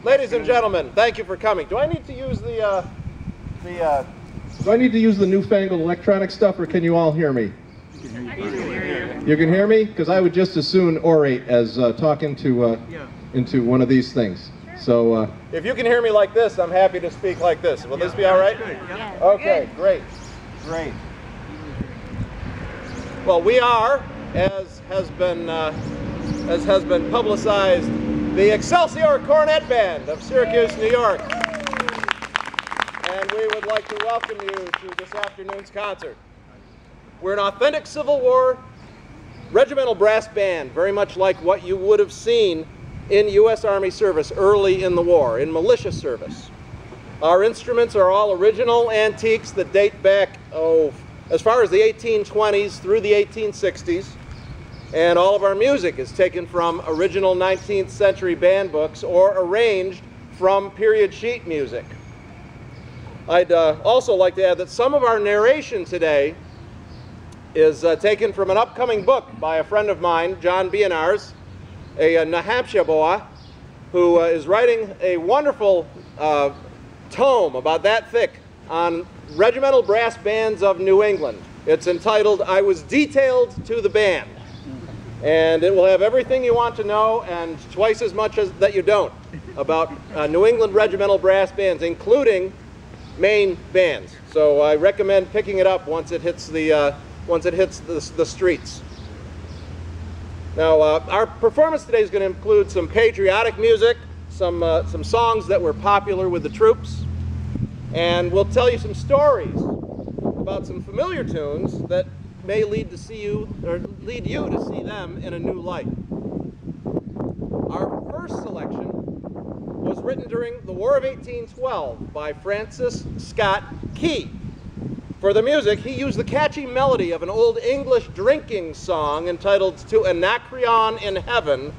Ladies and gentlemen, thank you for coming. Do I need to use the newfangled electronic stuff, or can you all hear me? You can hear me? Because I would just as soon orate as talk into one of these things. So if you can hear me like this, I'm happy to speak like this. Will this be all right? Okay, great. Great. Well, we are, as has been publicized, the Excelsior Cornet Band of Syracuse, New York. And we would like to welcome you to this afternoon's concert. We're an authentic Civil War regimental brass band, very much like what you would have seen in U.S. Army service early in the war, in militia service. Our instruments are all original antiques that date back, as far as the 1820s through the 1860s. And all of our music is taken from original 19th century band books or arranged from period sheet music. I'd also like to add that some of our narration today is taken from an upcoming book by a friend of mine, John Bionars, a New Hampshire boy, who is writing a wonderful tome about that thick on regimental brass bands of New England. It's entitled, I Was Detailed to the Band. And it will have everything you want to know and twice as much as that you don't about New England regimental brass bands, including Maine bands. So I recommend picking it up once it hits the streets. Now, our performance today is going to include some patriotic music, some songs that were popular with the troops, and we'll tell you some stories about some familiar tunes that may lead you to see them in a new light. Our first selection was written during the War of 1812 by Francis Scott Key. For the music, he used the catchy melody of an old English drinking song entitled To Anacreon in Heaven,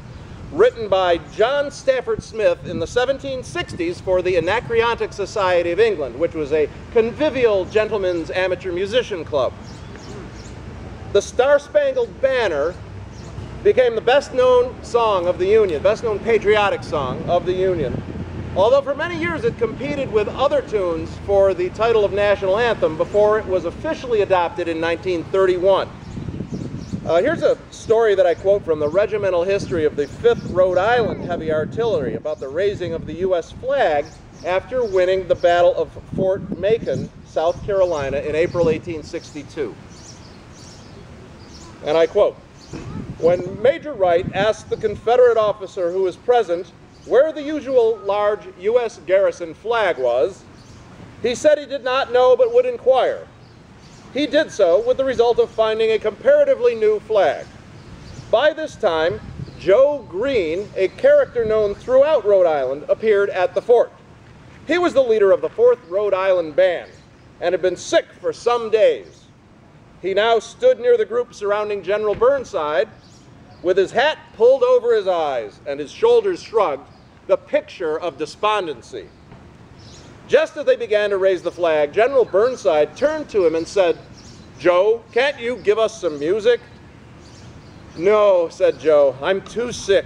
written by John Stafford Smith in the 1760s for the Anacreontic Society of England, which was a convivial gentlemen's amateur musician club. The Star-Spangled Banner became the best-known song of the Union, best-known patriotic song of the Union. Although for many years it competed with other tunes for the title of national anthem before it was officially adopted in 1931. Here's a story that I quote from the regimental history of the 5th Rhode Island Heavy Artillery about the raising of the U.S. flag after winning the Battle of Fort Macon, South Carolina in April 1862. And I quote, "When Major Wright asked the Confederate officer who was present where the usual large U.S. garrison flag was, he said he did not know but would inquire. He did so with the result of finding a comparatively new flag. By this time, Joe Green, a character known throughout Rhode Island, appeared at the fort. He was the leader of the 4th Rhode Island Band and had been sick for some days. He now stood near the group surrounding General Burnside with his hat pulled over his eyes and his shoulders shrugged, the picture of despondency. Just as they began to raise the flag, General Burnside turned to him and said, 'Joe, can't you give us some music?' 'No,' said Joe, 'I'm too sick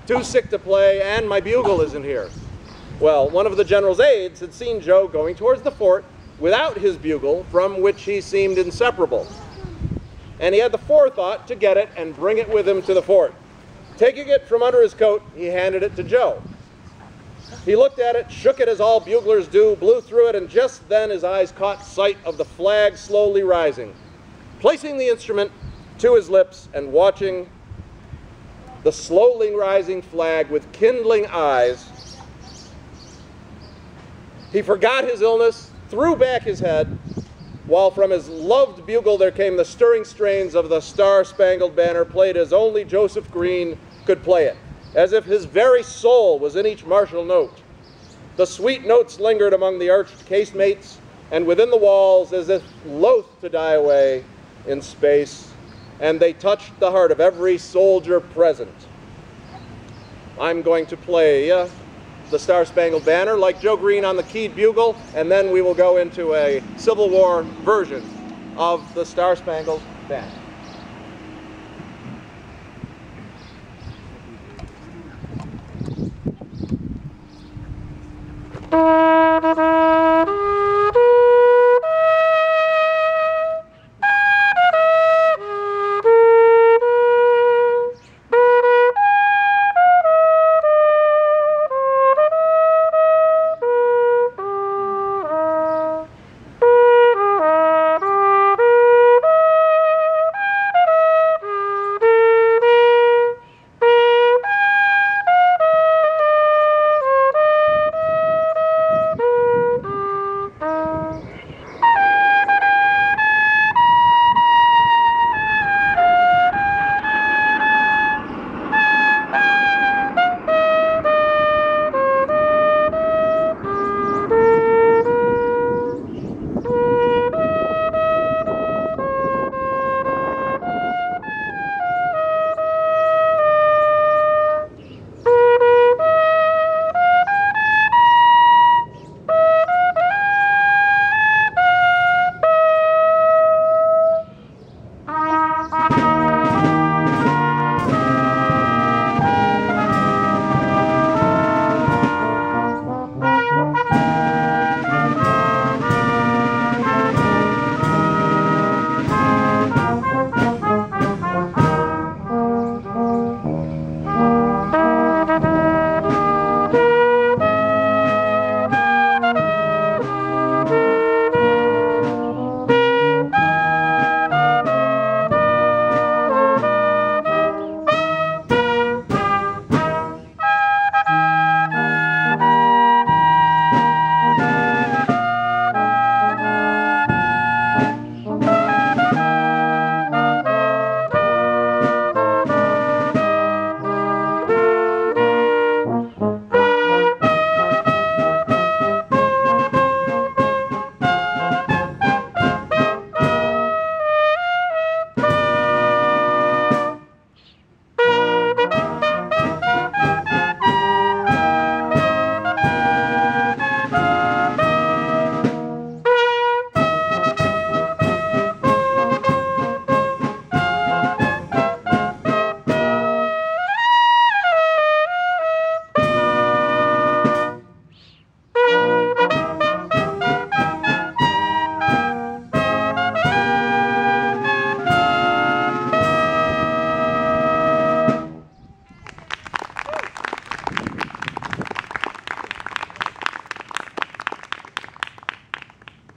to play, and my bugle isn't here.' Well, one of the general's aides had seen Joe going towards the fort without his bugle, from which he seemed inseparable. And he had the forethought to get it and bring it with him to the fort. Taking it from under his coat, he handed it to Joe. He looked at it, shook it as all buglers do, blew through it, and just then his eyes caught sight of the flag slowly rising. Placing the instrument to his lips and watching the slowly rising flag with kindling eyes, he forgot his illness, threw back his head, while from his loved bugle there came the stirring strains of the Star-Spangled Banner, played as only Joseph Green could play it, as if his very soul was in each martial note. The sweet notes lingered among the arched casemates and within the walls as if loath to die away in space, and they touched the heart of every soldier present. I'm going to play the Star-Spangled Banner like Joe Green on the keyed bugle, and then we will go into a Civil War version of the Star-Spangled Banner.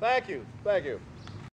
Thank you. Thank you.